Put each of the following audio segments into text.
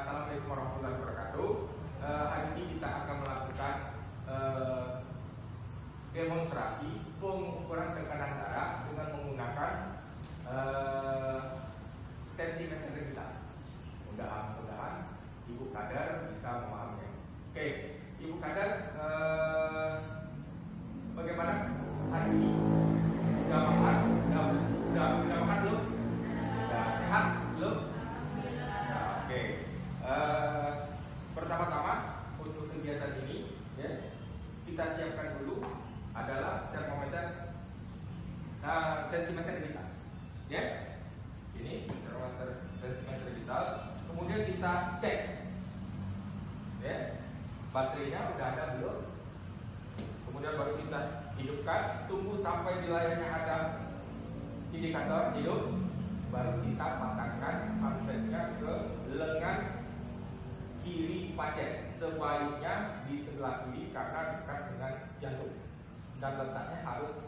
Assalamualaikum warahmatullahi wabarakatuh. Hari ini kita akan melakukan demonstrasi pengukuran tekanan darah dengan menggunakan tensimeter kita. Mudah-mudahan Ibu Kader bisa memahami. Oke, Ibu Kader, bagaimana hari ini? Udah makan? Udah makan belum? Udah sehat belum? Oke. Pertama-tama untuk kegiatan ini, ya, kita siapkan dulu adalah termometer, tensimeter kita, ya. Ini termometer tensimeter digital. Kemudian kita cek, ya, baterainya udah ada belum. Kemudian baru kita hidupkan, tunggu sampai di layarnya ada indikator hidup, baru kita pasangkan handsetnya ke lengan kiri pasien, sebaiknya di sebelah kiri karena dekat dengan jantung, dan letaknya harus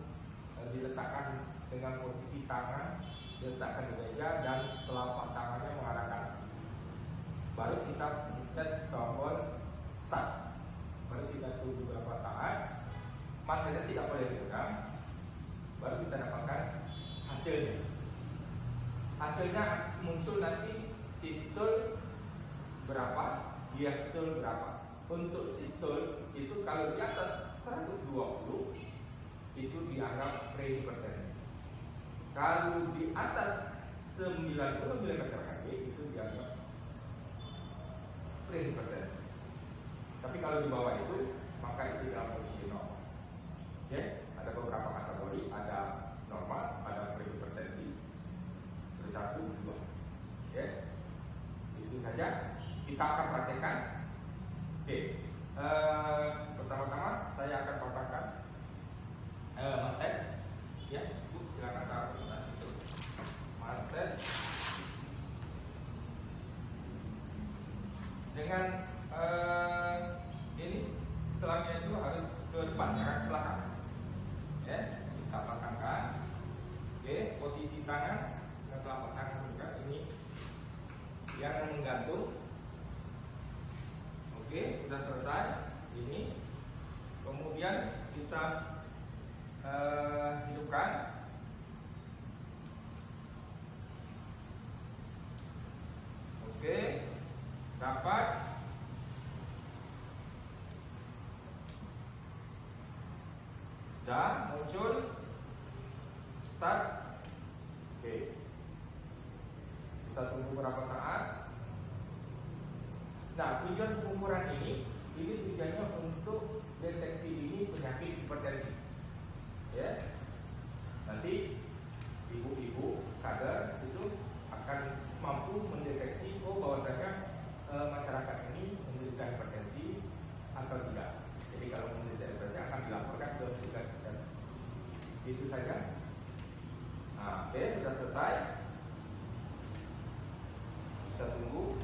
diletakkan dengan posisi tangan diletakkan di meja dan telapak tangannya mengarah ke atas. Baru kita pencet tombol start, baru kita tunggu beberapa saat, masanya tidak boleh dipegang, baru kita dapatkan hasilnya. Hasilnya muncul nanti sistol berapa, diastol berapa. Untuk sistol itu kalau di atas 120 itu dianggap prehipertensi. Kalau di atas 90 mm/Hg itu dianggap prehipertensi. Tapi kalau di bawah itu maka itu dalam posisi normal. Oke, ada beberapa kategori, ada normal, ada prehipertensi, bersatu, dua. Oke, itu saja. Kita akan praktekkan. Oke, pertama-tama saya akan pasangkan manset. Ya, Bu, silakan taruh di situ. Manset dengan ini selangnya itu harus ke depan, jangan ke belakang. Ya, kita pasangkan. Oke, posisi tangan dan telapak tangan juga ini yang menggantung. Oke, sudah selesai ini. Kemudian kita hidupkan. Oke, dapat. Dan muncul start. Oke, kita tunggu berapa saat. Nah, tujuan pengukuran ini tujuannya untuk deteksi dini penyakit hipertensi. Ya, nanti ibu-ibu kader itu akan mampu mendeteksi bahwasanya masyarakat ini menderita hipertensi atau tidak. Jadi kalau menderita hipertensi akan dilaporkan ke petugas kesehatan. Itu saja. Nah, oke, sudah selesai. Kita tunggu.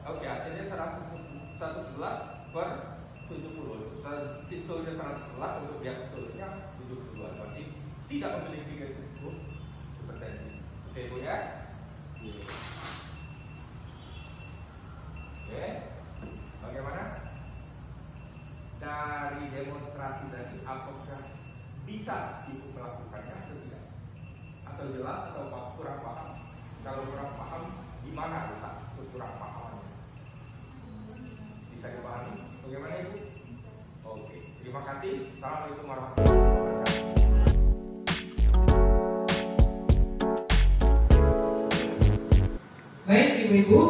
Oke, hasilnya 111/70. Sistolnya 111, untuk diastolnya 72. Berarti tidak memiliki risiko hipertensi. Oke, Bu ya. Oke, bagaimana? Dari demonstrasi tadi, apakah bisa Ibu melakukannya atau tidak? Atau jelas atau kurang paham? Kalau kurang paham, di mana letak kurang paham? Bisa dipahami? Bagaimana Ibu? Oke, terima kasih. Assalamualaikum warahmatullahi wabarakatuh. Baik Ibu-Ibu,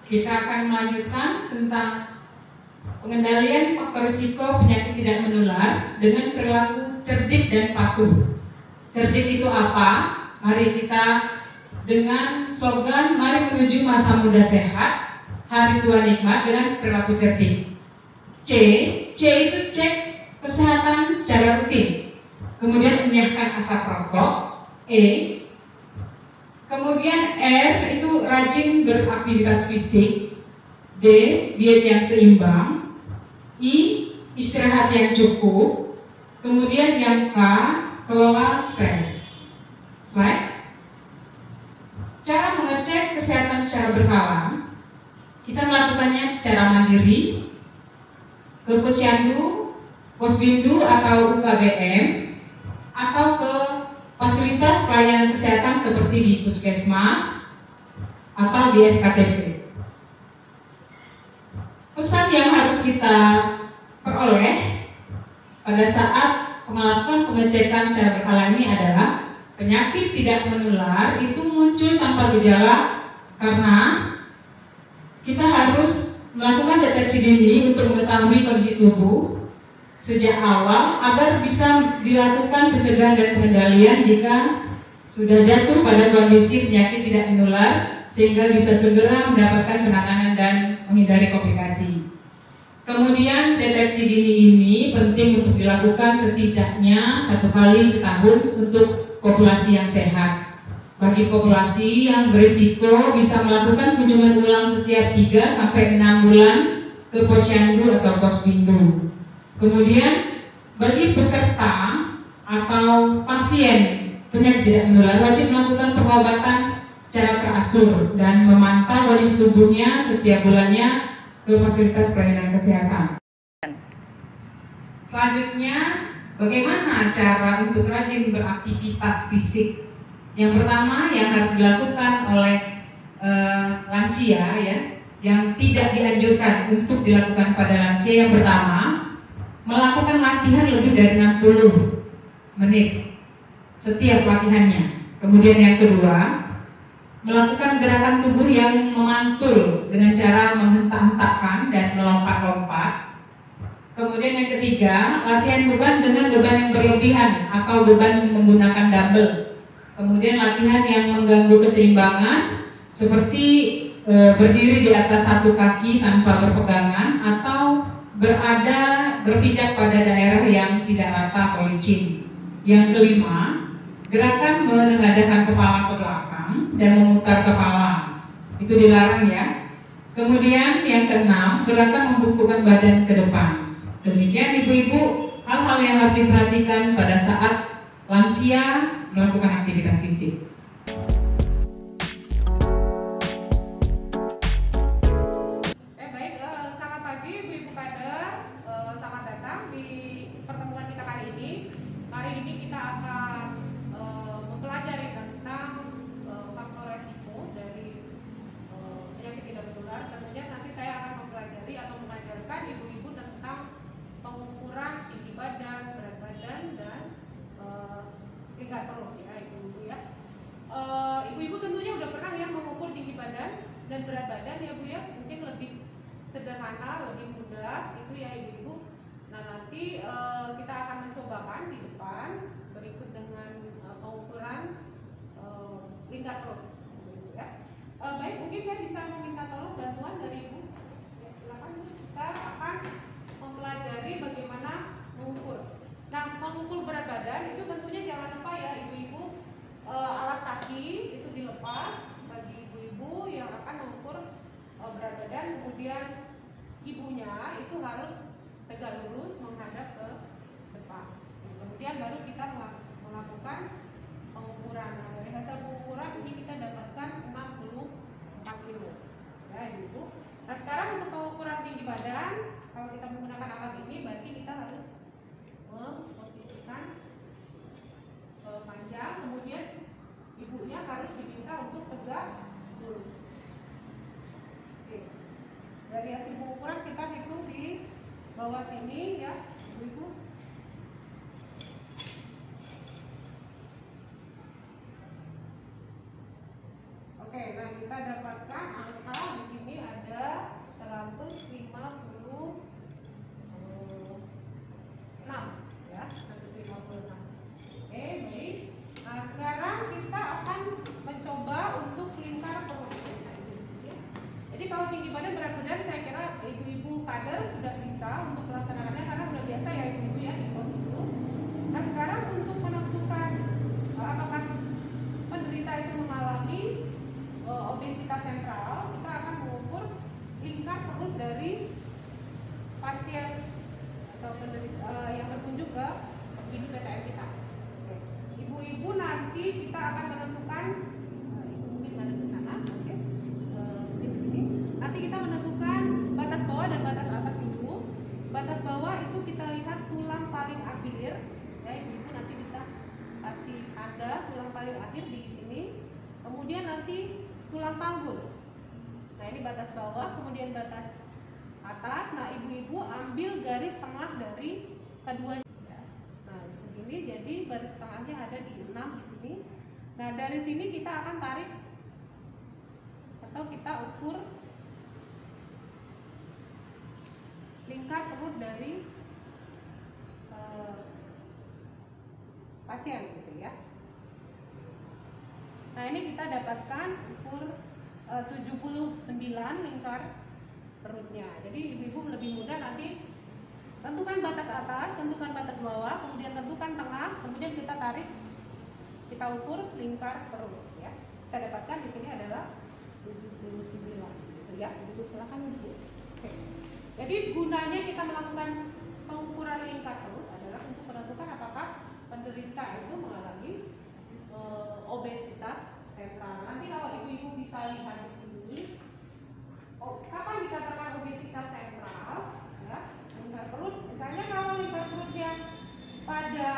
kita akan melanjutkan tentang pengendalian faktor risiko penyakit tidak menular dengan perilaku cerdik dan patuh. Cerdik itu apa? Mari kita dengan slogan "Mari menuju masa muda sehat, Hari Tua Nikmat" dengan perilaku cerdik. C itu cek kesehatan secara rutin. Kemudian menyiapkan asap rokok. Kemudian R itu rajin beraktivitas fisik. D, diet yang seimbang. I, istirahat yang cukup. Kemudian yang K, kelola stres. Slide. cara mengecek kesehatan secara berkala, kita melakukannya secara mandiri ke Posyandu, Posbindu atau UKBM, atau ke fasilitas pelayanan kesehatan seperti di Puskesmas atau di FKTP. Pesan yang harus kita peroleh pada saat melakukan pengecekan secara berkala ini adalah penyakit tidak menular itu muncul tanpa gejala karena kita harus melakukan deteksi dini untuk mengetahui kondisi tubuh sejak awal agar bisa dilakukan pencegahan dan pengendalian jika sudah jatuh pada kondisi penyakit tidak menular sehingga bisa segera mendapatkan penanganan dan menghindari komplikasi. Kemudian deteksi dini ini penting untuk dilakukan setidaknya 1 kali setahun untuk populasi yang sehat. Bagi populasi yang berisiko bisa melakukan kunjungan ulang setiap 3-6 bulan ke Posyandu atau Posbindu. Kemudian bagi peserta atau pasien penyakit tidak menular wajib melakukan pengobatan secara teratur dan memantau kondisi tubuhnya setiap bulannya ke fasilitas pelayanan kesehatan. Selanjutnya, bagaimana cara untuk rajin beraktivitas fisik? Yang pertama yang harus dilakukan oleh lansia ya, yang tidak dianjurkan untuk dilakukan pada lansia, yang pertama melakukan latihan lebih dari 60 menit setiap latihannya. Kemudian yang kedua, melakukan gerakan tubuh yang memantul dengan cara menghentak-hentakkan dan melompat-lompat. Kemudian yang ketiga, latihan beban dengan beban yang berlebihan atau beban menggunakan dumbbell. Kemudian latihan yang mengganggu keseimbangan seperti berdiri di atas 1 kaki tanpa berpegangan atau berpijak pada daerah yang tidak rata atau licin. Yang kelima, gerakan menengadahkan kepala ke belakang dan memutar kepala, itu dilarang ya. Kemudian yang keenam, gerakan membungkukkan badan ke depan. Demikian ibu-ibu hal-hal yang harus diperhatikan pada saat lansia melakukan aktivitas fisik. Baik, selamat pagi ibu-ibu kader, selamat datang di pertemuan kita kali ini. Hari ini kita akan mempelajari tentang faktor resiko dari penyakit tidak menular. Tentunya nanti saya akan mempelajari atau mengajarkan ibu-ibu tentang pengukuran tinggi badan, berat badan, dan tingkat perut ya ibu-ibu ya. Ibu-ibu tentunya udah pernah ya mengukur tinggi badan dan berat badan ya bu ya, mungkin lebih sederhana, lebih mudah itu ya ibu-ibu. Nah nanti kita akan mencobakan di depan berikut dengan pengukuran lingkar perut ibu ya. Baik, mungkin saya bisa meminta tolong bantuan dari ibu ya, silakan. Kita akan mempelajari bagaimana mengukur. Nah, mengukur berat badan itu tentunya jangan lupa ya ibu-ibu, alas kaki itu dilepas bagi ibu-ibu yang akan mengukur berat badan. Kemudian ibunya itu harus tegak lurus menghadap ke depan. Kemudian baru kita melakukan pengukuran. Nah, dari hasil pengukuran ini kita dapatkan 64 kilo ya ibu. Nah sekarang untuk pengukuran tinggi badan, kalau kita menggunakan alat ini berarti kita harus memposisikan panjang, kemudian ibunya harus diminta untuk tegak lurus. Oke. Dari hasil pengukuran kita hitung di bawah sini ya ibu-ibu. Oke, nah kita dapatkan angka di sini ada 156 ya, 156. Oke, baik. Nah, sekarang kita akan mencoba untuk lingkar perut. Jadi kalau tinggi badan berat badan saya kira ibu-ibu kader sudah bisa untuk melaksanakannya karena sudah biasa ya ibu-ibu ya di pos itu. Nah, sekarang untuk menentukan apakah penderita itu mengalami obesitas sentral, kita akan mengukur lingkar perut dari pasien atau penderita yang berkunjung ke Posbindu PTM kita. Ibu-ibu nanti kita akan menentukan ibu mungkin mana tulang panggul. Nah, ini batas bawah, kemudian batas atas. Nah, ibu-ibu ambil garis tengah dari keduanya. Nah, di sini jadi garis tengahnya ada di 6 di sini. Nah, dari sini kita akan tarik atau kita ukur lingkar perut dari pasien gitu ya. Nah, ini kita dapatkan ukur 79 lingkar perutnya. Jadi ibu-ibu lebih mudah nanti tentukan batas atas, tentukan batas bawah, kemudian tentukan tengah, kemudian kita tarik, kita ukur lingkar perut ya. Kita dapatkan di sini adalah 79 gitu ya. Ibu silakan Ibu. Oke. Jadi gunanya kita melakukan pengukuran lingkar perut adalah untuk menentukan apakah penderita itu mengalami obesitas sentral. Nanti kalau ibu-ibu bisa lihat di sini, kapan dikatakan obesitas sentral? Ya, lingkar perut. Misalnya kalau lingkar perutnya pada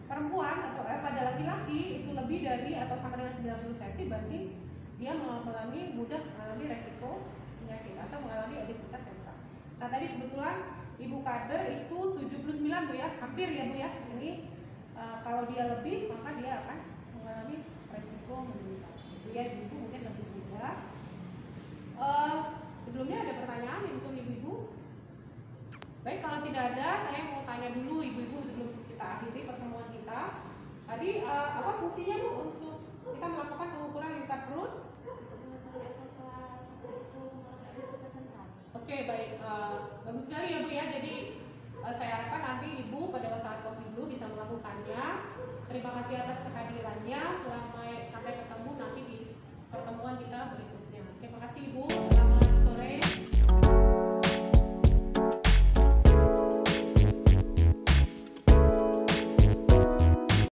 perempuan atau pada laki-laki itu lebih dari atau sama dengan 90 cm, berarti dia mengalami resiko penyakit atau mengalami obesitas sentral. Nah, tadi kebetulan Ibu kader itu 79 Bu ya, hampir ya Bu ya. Ini kalau dia lebih maka dia akan mengalami resiko meninggal. Itu ya Ibu mungkin lebih mudah. Sebelumnya ada pertanyaan untuk Ibu-ibu? Baik, kalau tidak ada, saya mau tanya dulu Ibu-ibu sebelum kita akhiri pertemuan kita. Tadi apa fungsinya Bu untuk kita melakukan pengukuran lingkar perut? Oke, baik, bagus sekali ya Bu ya. Jadi saya harapkan nanti Ibu pada saat pemilu bisa melakukannya. Terima kasih atas kehadirannya. Sampai ketemu nanti di